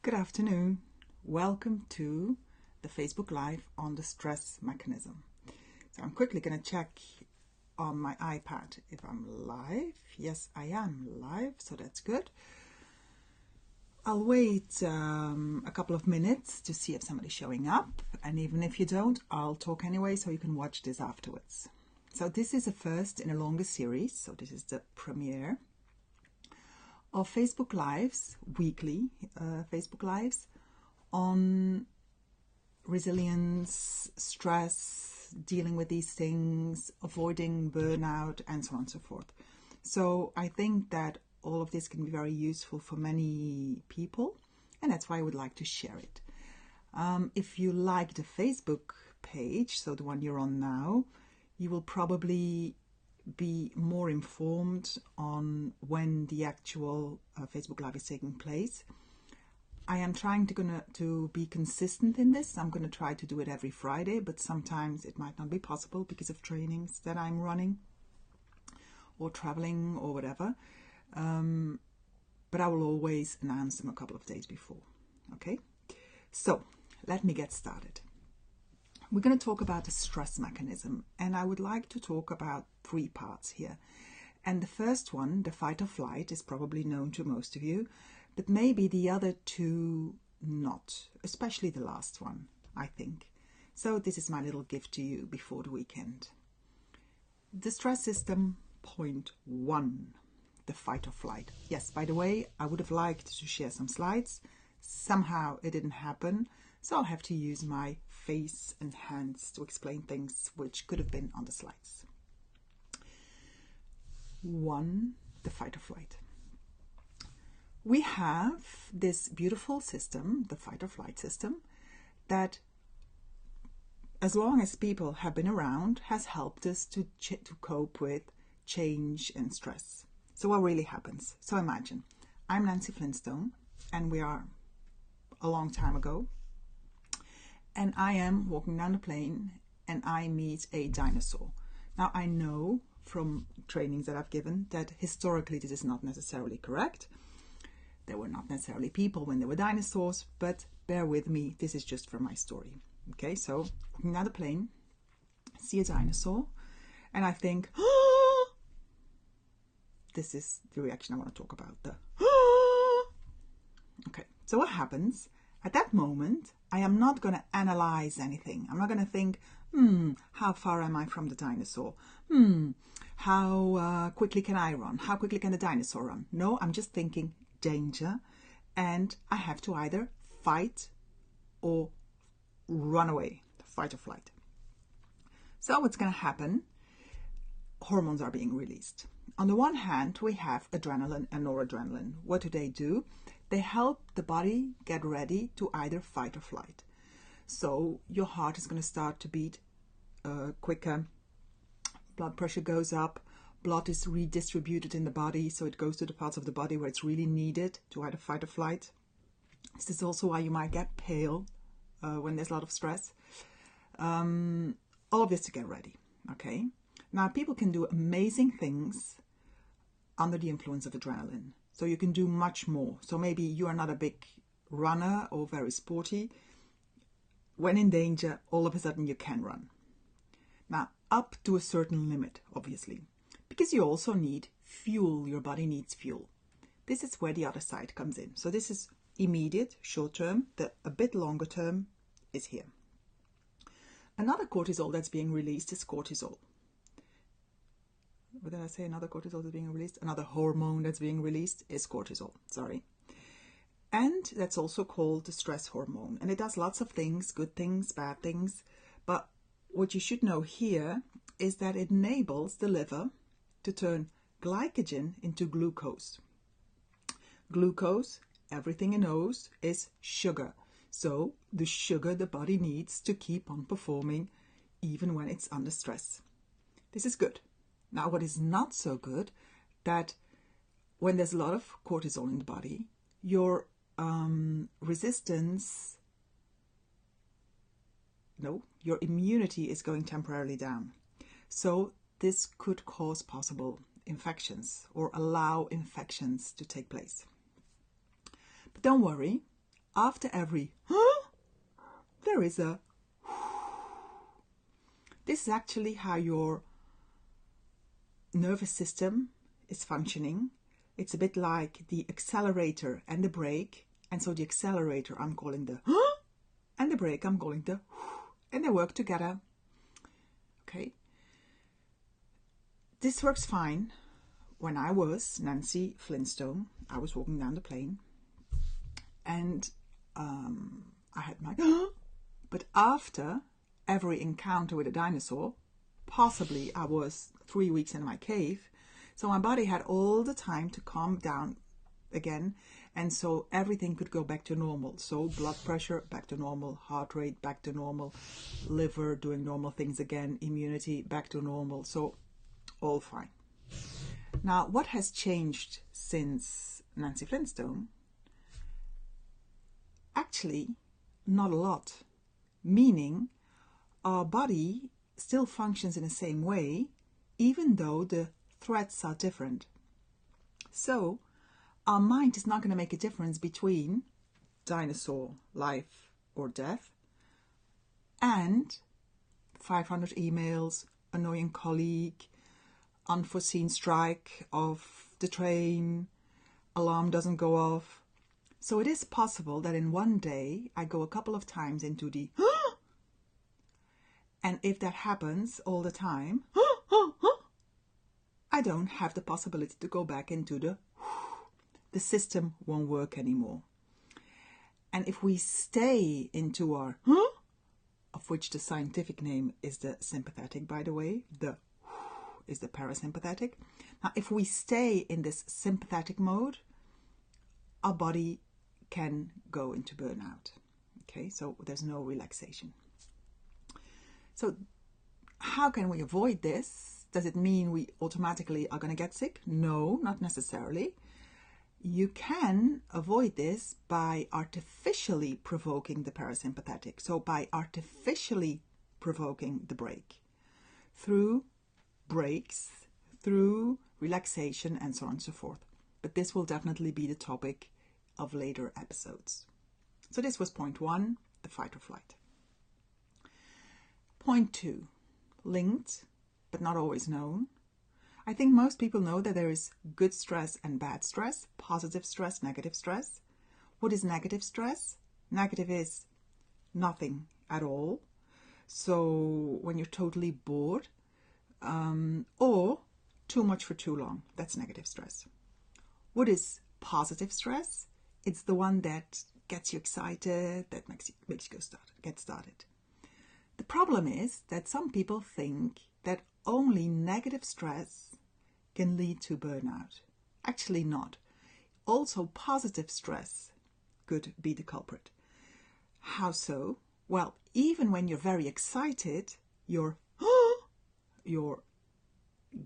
Good afternoon. Welcome to the Facebook Live on the stress mechanism. So I'm quickly going to check on my iPad if I'm live. Yes, I am live, so that's good. I'll wait a couple of minutes to see if somebody's showing up. And even if you don't, I'll talk anyway, so you can watch this afterwards. So this is a first in a longer series. So this is the premiere of Facebook Lives, weekly Facebook Lives on resilience, stress, dealing with these things, avoiding burnout, and so on and so forth. So I think that all of this can be very useful for many people, and that's why I would like to share it. If you like the Facebook page, so the one you're on now, you will probably be more informed on when the actual Facebook Live is taking place. I am trying to be consistent in this. I'm going to try to do it every Friday, but sometimes it might not be possible because of trainings that I'm running or traveling or whatever. But I will always announce them a couple of days before. Okay, so let me get started. We're going to talk about the stress mechanism, and I would like to talk about three parts here. And the first one, the fight or flight, is probably known to most of you, but maybe the other two not, especially the last one, I think. So this is my little gift to you before the weekend. The stress system, point 1, the fight or flight. Yes, by the way, I would have liked to share some slides. Somehow it didn't happen. So I'll have to use my face and hands to explain things which could have been on the slides. 1, the fight or flight. We have this beautiful system, the fight or flight system, that as long as people have been around has helped us to cope with change and stress. So what really happens? So imagine, I'm Nancy Flintstone, and we are a long time ago. And I am walking down the plane and I meet a dinosaur. Now I know from trainings that I've given that historically this is not necessarily correct. There were not necessarily people when there were dinosaurs, but bear with me, this is just from my story. Okay, so walking down the plane, see a dinosaur, and I think, oh! This is the reaction I want to talk about, the oh! Okay, so what happens? At that moment, I am not going to analyze anything. I'm not going to think, how far am I from the dinosaur? How quickly can I run? How quickly can the dinosaur run? No, I'm just thinking danger, and I have to either fight or run away, fight or flight. So what's going to happen? Hormones are being released. On the one hand, we have adrenaline and noradrenaline. What do? They help the body get ready to either fight or flight. So your heart is going to start to beat quicker, blood pressure goes up, blood is redistributed in the body, so it goes to the parts of the body where it's really needed to either fight or flight. This is also why you might get pale when there's a lot of stress. All of this to get ready, okay? Now, people can do amazing things under the influence of adrenaline. So you can do much more. So maybe you are not a big runner or very sporty. When in danger, all of a sudden you can run. Now, up to a certain limit, obviously, because you also need fuel. Your body needs fuel. This is where the other side comes in. So this is immediate, short term. The a bit longer term is here. Another cortisol that's being released is cortisol. What did I say? Another cortisol that's being released? Another hormone that's being released is cortisol. Sorry. And that's also called the stress hormone. And it does lots of things, good things, bad things. But what you should know here is that it enables the liver to turn glycogen into glucose. Glucose, everything it knows, is sugar. So the sugar the body needs to keep on performing even when it's under stress. This is good. Now, what is not so good, that when there's a lot of cortisol in the body, your your immunity is going temporarily down. So this could cause possible infections or allow infections to take place. But don't worry, after every there is a. This is actually how your nervous system is functioning. It's a bit like the accelerator and the brake. And so the accelerator I'm calling the and the brake I'm calling the, and they work together. Okay. This works fine. When I was Nancy Flintstone, I was walking down the plane and I had my but after every encounter with a dinosaur, possibly I was 3 weeks in my cave, so my body had all the time to calm down again, and so everything could go back to normal. So blood pressure back to normal, heart rate back to normal, liver doing normal things again, immunity back to normal, so all fine. Now, what has changed since Nancy Flintstone? Actually, not a lot, meaning our body still functions in the same way, even though the threats are different. So, our mind is not going to make a difference between dinosaur, life or death, and 500 emails, annoying colleague, unforeseen strike of the train, alarm doesn't go off. So it is possible that in one day I go a couple of times into the and if that happens all the time, I don't have the possibility to go back into the system won't work anymore. And if we stay into our of which the scientific name is the sympathetic, by the way, the is the parasympathetic. Now, if we stay in this sympathetic mode, our body can go into burnout. Okay, so there's no relaxation. So how can we avoid this? Does it mean we automatically are going to get sick? No, not necessarily. You can avoid this by artificially provoking the parasympathetic. So by artificially provoking the brake through breaks, through relaxation, and so on and so forth. But this will definitely be the topic of later episodes. So this was point 1, the fight or flight. Point 2, linked but not always known. I think most people know that there is good stress and bad stress, positive stress, negative stress. What is negative stress? Negative is nothing at all. So when you're totally bored, or too much for too long, that's negative stress. What is positive stress? It's the one that gets you excited, that makes you get started. The problem is that some people think that only negative stress can lead to burnout. Actually not. Also positive stress could be the culprit. How so? Well, even when you're very excited, your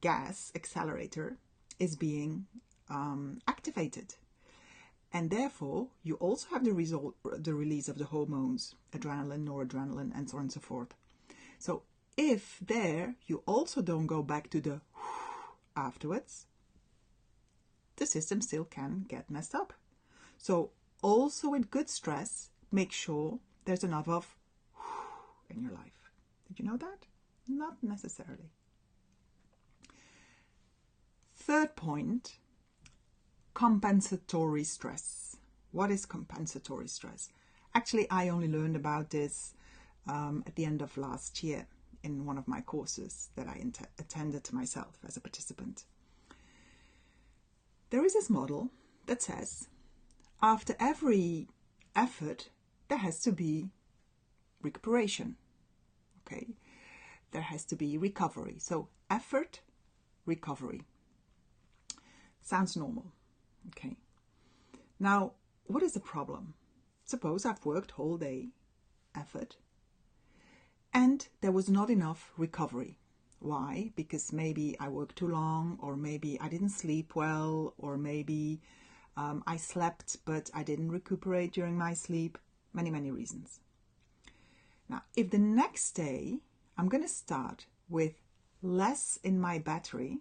gas accelerator is being activated. And therefore, you also have the release of the hormones, adrenaline, noradrenaline, and so on and so forth. So if there you also don't go back to the afterwards, the system still can get messed up. So also with good stress, make sure there's enough of in your life. Did you know that? Not necessarily. Third point, compensatory stress. What is compensatory stress? Actually, I only learned about this at the end of last year in one of my courses that I attended myself as a participant. There is this model that says after every effort, there has to be recuperation. Okay, there has to be recovery. So effort, recovery. Sounds normal. Okay. Now, what is the problem? Suppose I've worked whole day, effort, and there was not enough recovery. Why? Because maybe I worked too long, or maybe I didn't sleep well, or maybe I slept but I didn't recuperate during my sleep. Many, many reasons. Now, if the next day I'm going to start with less in my battery,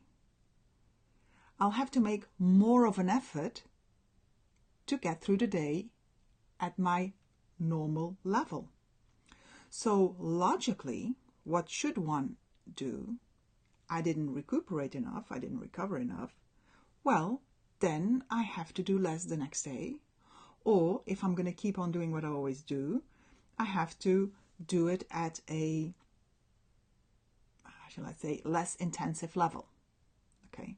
I'll have to make more of an effort to get through the day at my normal level. So logically, what should one do? I didn't recuperate enough, I didn't recover enough. Well, then I have to do less the next day. Or if I'm going to keep on doing what I always do, I have to do it at a, shall I say, less intensive level. Okay.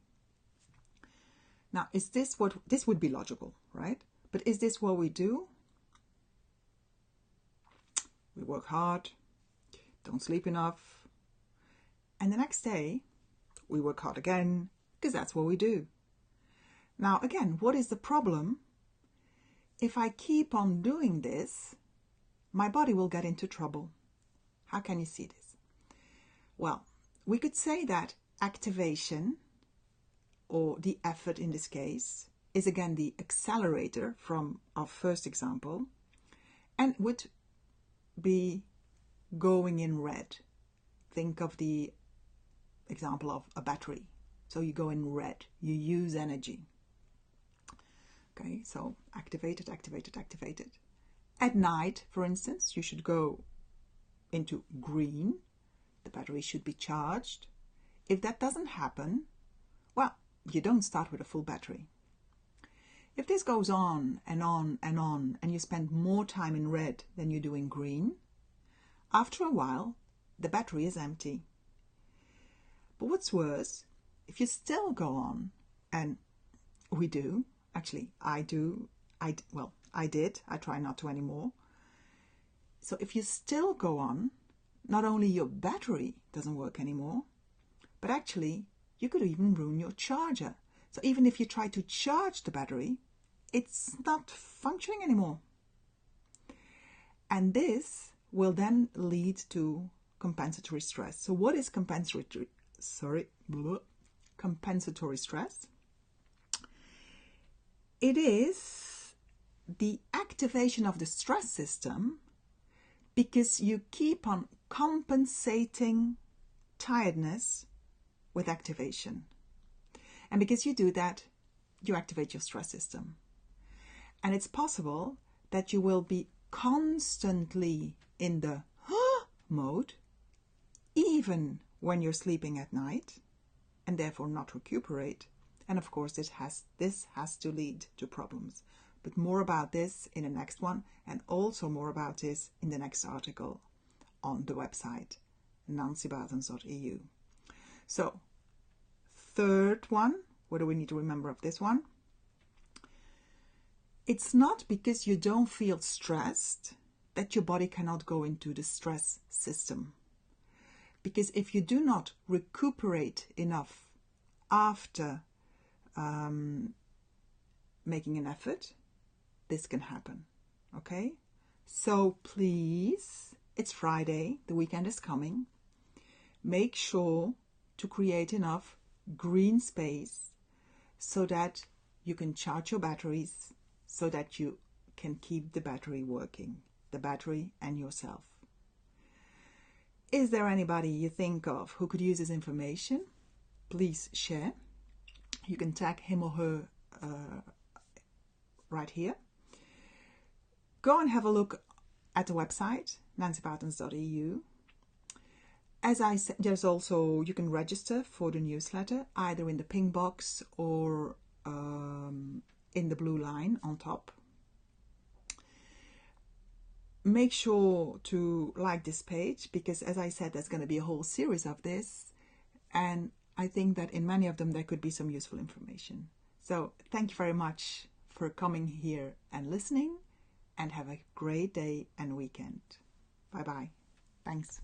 Now, is this what, this would be logical, right? But is this what we do? We work hard, don't sleep enough, and the next day we work hard again, because that's what we do. Now, again, what is the problem? If I keep on doing this, my body will get into trouble. How can you see this? Well, we could say that activation, or the effort in this case, is again the accelerator from our first example, and would be going in red. Think of the example of a battery. So you go in red, you use energy. Okay, so activated, activated, activated. At night, for instance, you should go into green. The battery should be charged. If that doesn't happen, well, you don't start with a full battery. If this goes on and on and on, and you spend more time in red than you do in green, after a while, the battery is empty. But what's worse, if you still go on, and we do, actually I do, I did, I try not to anymore. So if you still go on, not only your battery doesn't work anymore, but actually you could even ruin your charger. So even if you try to charge the battery, it's not functioning anymore. And this will then lead to compensatory stress. So what is compensatory stress? It is the activation of the stress system because you keep on compensating tiredness with activation. And because you do that, you activate your stress system. And it's possible that you will be constantly in the mode, even when you're sleeping at night, and therefore not recuperate. And of course, this has to lead to problems. But more about this in the next one, and also more about this in the next article on the website, nancybuitens.eu. So, third one, what do we need to remember of this one? It's not because you don't feel stressed that your body cannot go into the stress system. Because if you do not recuperate enough after making an effort, this can happen. Okay? So please, it's Friday, the weekend is coming. Make sure to create enough green space so that you can charge your batteries, so that you can keep the battery working, the battery and yourself. Is there anybody you think of who could use this information? Please share. You can tag him or her right here. Go and have a look at the website, nancybuitens.eu. As I said, there's also, you can register for the newsletter, either in the pink box or in the blue line on top. Make sure to like this page, because as I said, there's going to be a whole series of this, and I think that in many of them there could be some useful information. So thank you very much for coming here and listening, and have a great day and weekend. Bye bye. Thanks.